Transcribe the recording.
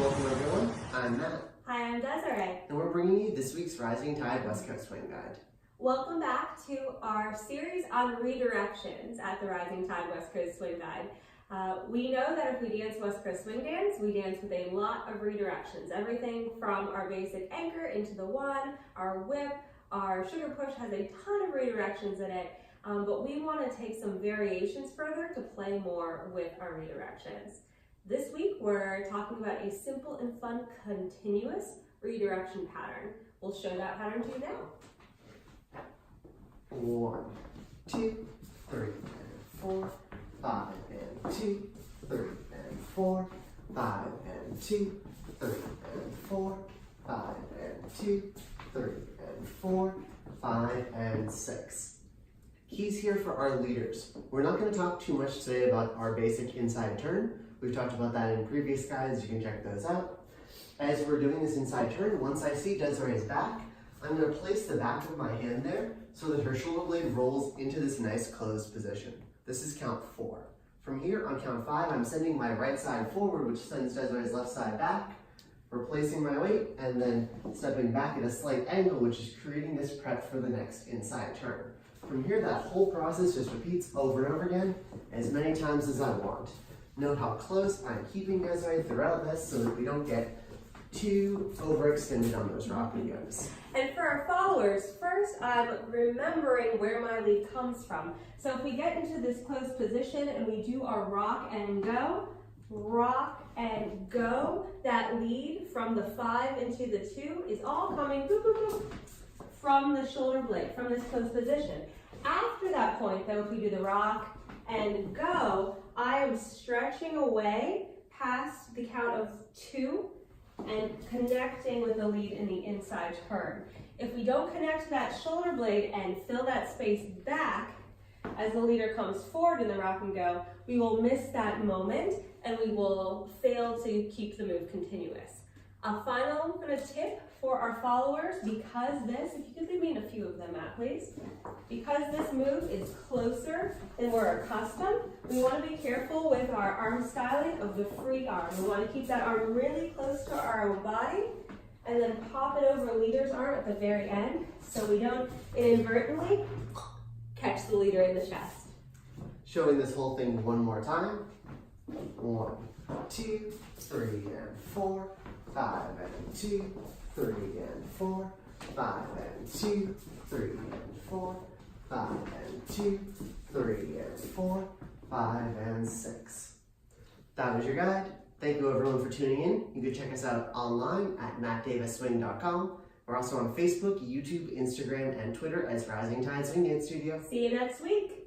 Welcome everyone, I'm Matt. Hi, I'm Desiree. And we're bringing you this week's Rising Tide West Coast Swing Guide. Welcome back to our series on redirections at the Rising Tide West Coast Swing Guide. We know that if we dance West Coast Swing Dance, we dance with a lot of redirections. Everything from our basic anchor into the one, our whip, our sugar push has a ton of redirections in it, but we want to take some variations further to play more with our redirections. This week, we're talking about a simple and fun continuous redirection pattern. We'll show that pattern to you now. 1, 2, 3, and 4, 5, and 2, 3, and 4, 5, and 2, 3, and 4, 5, and 2, 3, and 4, 5, and 6. Keys here for our leaders. We're not going to talk too much today about our basic inside turn. We've talked about that in previous guides, you can check those out. As we're doing this inside turn, once I see Desiree's back, I'm going to place the back of my hand there so that her shoulder blade rolls into this nice closed position. This is count 4. From here, on count 5, I'm sending my right side forward, which sends Desiree's left side back, replacing my weight, and then stepping back at a slight angle, which is creating this prep for the next inside turn. From here, that whole process just repeats over and over again, as many times as I want. Note how close I'm keeping Desiree throughout this so that we don't get too overextended on those rock and goes. And for our followers, first I'm remembering where my lead comes from. So if we get into this closed position and we do our rock and go, that lead from the 5 into the 2 is all coming boop, boop, boop, from the shoulder blade, from this closed position. After that point, though, if we do the rock and go, I am stretching away past the count of 2 and connecting with the lead in the inside turn. If we don't connect that shoulder blade and fill that space back as the leader comes forward in the rock and go, we will miss that moment and we will fail to keep the move continuous. A final tip for our followers, because this, if you could leave me in a few of them, Matt, please. Because this move is closer than we're accustomed, we want to be careful with our arm styling of the free arm. We want to keep that arm really close to our body and then pop it over leader's arm at the very end so we don't inadvertently catch the leader in the chest. Showing this whole thing one more time. 1, 2, 3, and 4, 5, and 2, 3, and 4, 5, and 2, 3, and 4, 5, and 2, 3, and 4, 5, and 6. That was your guide. Thank you everyone for tuning in. You can check us out online at mattdaviswing.com. We're also on Facebook, YouTube, Instagram, and Twitter as Rising Tide Swing Dance Studio. See you next week.